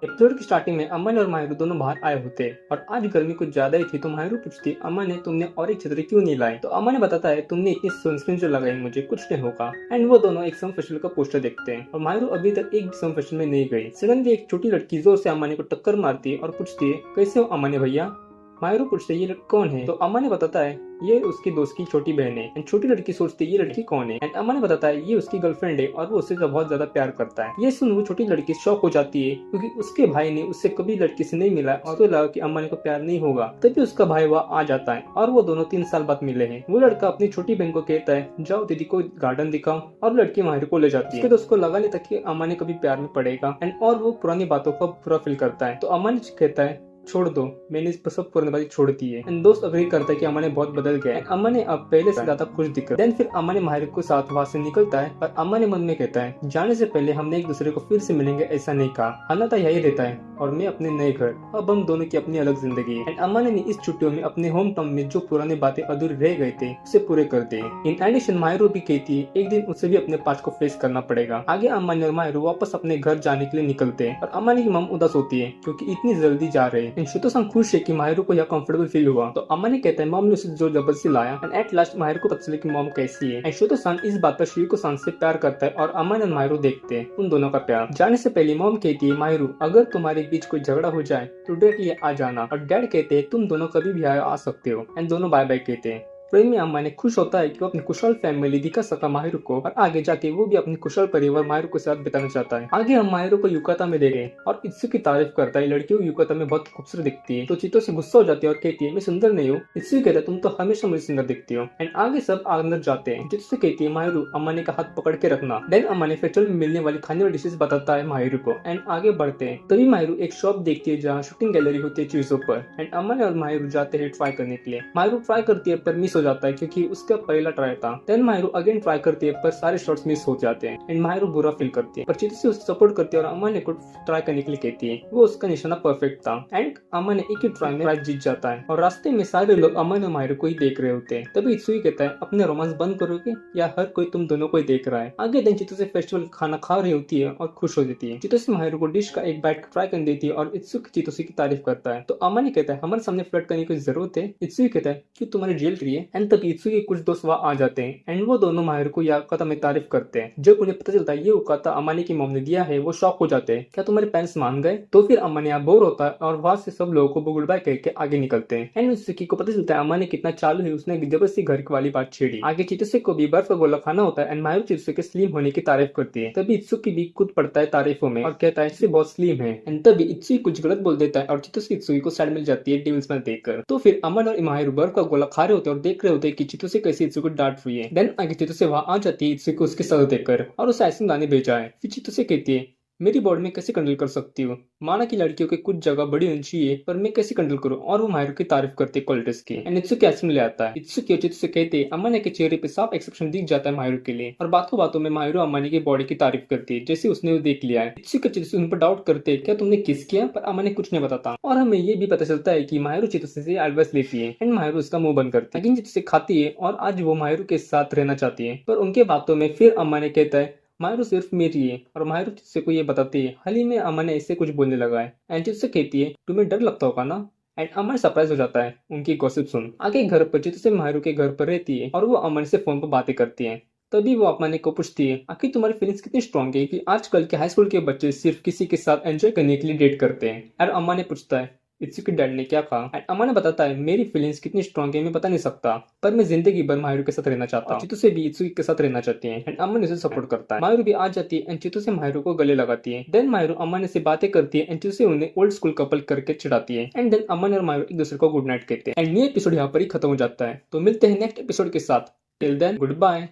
Episode की starting में अमन और माहिरू दोनों बाहर आए होते और आज गर्मी कुछ ज्यादा ही थी तो माहिरू पूछती अमन ने तुमने और एक छतरी क्यों नहीं लाई। तो अमन ने बताता है तुमने इतनी सनस्क्रीन जो लगाई मुझे कुछ नहीं होगा। एंड वो दोनों एक सम फेस्टिवल का पोस्टर देखते हैं और माहिरू अभी तक एक भी सम फेस्टिवल में नहीं गई। सडनली एक छोटी लड़की जोर से अमन को टक्कर मारती है और पूछती है कैसे हो अमन भैया। माहिरू पूछते ये लड़की कौन है। तो अमन ने बताता है ये उसकी दोस्त की छोटी बहन है। एंड छोटी लड़की सोचती है ये लड़की कौन है। एंड अमन ने बताता है ये उसकी गर्लफ्रेंड है और वो उससे बहुत ज्यादा प्यार करता है। ये सुन वो छोटी लड़की शॉक हो जाती है क्योंकि उसके भाई ने उससे कभी लड़की से नहीं मिला और उसको लगा कि अमन को प्यार नहीं होगा। तभी उसका भाई वहाँ आ जाता है और वो दोनों 3 साल बाद मिले हैं। वो लड़का अपनी छोटी बहन को कहता है जाओ दीदी को गार्डन दिखाओ और लड़की माहिर को ले जाती है। उसके दोस्त को लगा नहीं था कि अमन ने कभी प्यार में पड़ेगा एंड और वो पुरानी बातों को बुरा फील करता है। तो अमन कहता है छोड़ दो मैंने इस पर सब पुरानी बातें छोड़ दी है। एंड दोस्त अग्री करता है कि अमन ने बहुत बदल गया है। अमन ने अब पहले से ज्यादा खुश दिख रहा है। देन फिर अमन ने माहिर को साथ वहां से निकलता है और अमन ने मन में कहता है जाने से पहले हमने एक दूसरे को फिर से मिलेंगे ऐसा नहीं कहा। अन्यथा यही रहता है और मैं अपने नए घर अब हम दोनों की अपनी अलग जिंदगी है। एंड अमन ने इस छुट्टियों में अपने होम टाउन में जो पुरानी बातें अधूरे रह गए थे उसे पूरे कर दिए। इन एडिशन माहिरो भी कहती है एक दिन उसे भी अपने पास्ट को फेस करना पड़ेगा। आगे अमन और माहिरो वापस अपने घर जाने के लिए निकलते हैं और अमन की मम उदास होती है क्योंकि इतनी जल्दी जा रहे हैं। श्वेतो-सान खुश है कि माहिरो को यह कंफर्टेबल फील हुआ। तो अमन ने कहता है मॉम ने उसे जो जबरदस्ती लाया एंड एट लास्ट माहिरो को पता चले कि मॉम कैसी है। एंड श्वेतो-सान इस बात पर श्रीको-सान से प्यार करता है और अमन और माहिरो देखते हैं उन दोनों का प्यार। जाने से पहले मॉम कहती है माहिरो अगर तुम्हारे बीच कोई झगड़ा हो जाए तो डायरेक्टली आ जाना। और डैड कहते हैं तुम दोनों कभी भी आ सकते हो। एंड दोनों बाय बाय कहते हैं। प्रेम में अम्मा ने खुश होता है कि वो अपनी कुशल फैमिली दिखा सका माहिरो को और आगे जाके वो भी अपनी कुशल परिवार माहिरो के साथ बिताना चाहता है। आगे हम माहिरो को युकाता में देख रहे हैं और इत्सु की तारीफ करता है। लड़कियों युकाता में बहुत खूबसूरत दिखती है तो चितो से गुस्सा हो जाती है और कहती है मैं सुंदर नहीं हूँ। इत्सु कहता है तुम तो हमेशा मुझे सुंदर दिखती हो। एंड आगे सब अंदर जाते हैं। चितो से कहती है माहिरो अम्मा ने का हाथ पकड़ के रखना। देन अम्मा ने फेस्टिवल में मिलने वाली खाने वाली डिशेज बताता है माहिरो को। एंड आगे बढ़ते हैं तभी माहिरो एक शॉप देखती है जहाँ शूटिंग गैलरी होती है चीजों पर। एंड अम्मा और माहिरो जाते हैं ट्राई करने के लिए। माहिरो ट्राई करती है पर मिस हो जाता है क्योंकि उसका पहला ट्राई था। देन माहिरो अगेन ट्राई करती है पर सारे शॉट्स मिस हो जाते हैं एंड माहिरो बुरा फील करती है पर चितो से उसे सपोर्ट करती है और अमन को ट्राई करने के लिए कहती है। वो उसका निशाना परफेक्ट था एंड अमन एक ही ट्राई में प्राइज जीत जाता है और रास्ते में सारे लोग अमन और माहिरो को ही देख रहे होते हैं। तभी इत्सुई कहता है अपने रोमांस बंद करोगे या हर कोई तुम दोनों को ही देख रहा है। आगे दिन चितो से फेस्टिवल खाना खा रही होती है और खुश हो जाती है। चितो से माहिरो को डिश का एक बाइट ट्राई कर देती है और इत्सुई चितो की तारीफ करता है। तो अमन कहता है हमारे सामने फ्लर्ट करने की जरूरत है। इत्सुई कहता है क्यों तुम्हारी ज्वेलरी है। एंड तभी इत्सुई के कुछ दोस्त वहाँ आ जाते हैं एंड वो दोनों माहिर को युकाता में तारीफ करते हैं। जब उन्हें पता चलता है ये युकाता अमानी की मॉम ने दिया है वो शॉक हो जाते हैं क्या तुम्हारे पेरेंट्स मान गए। तो फिर अम्मा यहाँ बोर होता है और वहाँ से सब लोगों को गुड बाय कह के आगे निकलते हैं। एंड उस को पता चलता है अम्मा ने कितना चालू है उसने जबरदस्ती घर वाली बात छेड़ी। आगे चितुसे को भी बर्फ का गोला खाना होता है एंड माहिरो चितुसे के स्लिम होने की तारीफ करती है। तभी इत्सुकी भी खुद पड़ता है तारीफों में और कहता है इससे बहुत स्लिम है। एंड तभी इत्सुई कुछ गलत बोल देता है और चितुसे इत्सुई को साइड मिल जाती है डेविल्स में देखकर। तो फिर अमन और माहिरो बर्फ का गोला खा रहे होते हैं और देख रहे होते हैं कि चितुसे कैसे इत्सुई को डांट रही है। देन आगे चितो से वहां आ जाती है इत्सुई को उसके साथ देखकर और उसे आइसक्रीम लाने भेजा है। फिर चितो से कहती है मेरी बॉडी में कैसे कंट्रोल कर सकती हूँ। माना कि लड़कियों के कुछ जगह बड़ी होनी चाहिए पर मैं कैसे कंट्रोल करूँ। और वो माहिरो की तारीफ करती है क्वालिटीज की। एंड इत्सुकी आइसक्रीम ले आता है। इत्सुकी और चितो से कहते हैं अम्मा के चेहरे पे साफ एक्सेप्शन दिख जाता है माहिरो के लिए और बातों बातों में माहिरो अम्मा की बॉडी की तारीफ करती है जैसे उसने देख लिया है। इत्सुकी चितो से उन पर डाउट करते हैं क्या तुमने किस किया पर अम्मा कुछ नहीं बताता और हमें ये भी पता चलता है कि माहिरो चितो से एडवाइस लेती है एंड माहिरो उसका मुंह बंद करती है। चितो से खाती है और आज वो माहिरो के साथ रहना चाहती है पर उनके बातों में फिर अम्मा ने कहता है माहिरो सिर्फ मेरी है और माहिरो चितो को ये बताती है। हाल ही में अमन ने ऐसे कुछ बोलने लगा है एंड चितो से कहती है तुम्हें डर लगता होगा ना। एंड अमन सरप्राइज हो जाता है उनकी गॉसिप सुन। आगे घर पर चितो से माहिरो के घर पर रहती है और वो अमन से फोन पर बातें करती है। तभी वो अमन को पूछती है आखिर तुम्हारी फीलिंग्स कितनी स्ट्रॉन्ग है कि आजकल के हाई स्कूल के बच्चे सिर्फ किसी के साथ एंजॉय करने के लिए डेट करते हैं। और अम्मा ने पूछता है इत्सुकी डैड ने क्या कहा। एंड अम्मा ने बताता है मेरी फीलिंग्स कितनी स्ट्रॉन्ग है मैं बता नहीं सकता पर मैं जिंदगी भर माहिरो के साथ रहना चाहता हूँ। चितो से भी इत्सुकी के साथ रहना चाहती है एंड अम्मा उसे सपोर्ट करता है। माहिरो भी आ जाती है एंड चितो से माहिरो को गले लगाती है। देन माहिरो अम्मा से बातें करती है एंड चितो से उन्हें ओल्ड स्कूल कपल करके चिढ़ाती है। एंड देन अम्मा और माहिरो एक दूसरे को गुड नाइट कहते हैं एंड ये एपिसोड यहाँ पर ही खत्म हो जाता है। तो मिलते हैं नेक्स्ट एपिसोड के साथ। Till then good bye.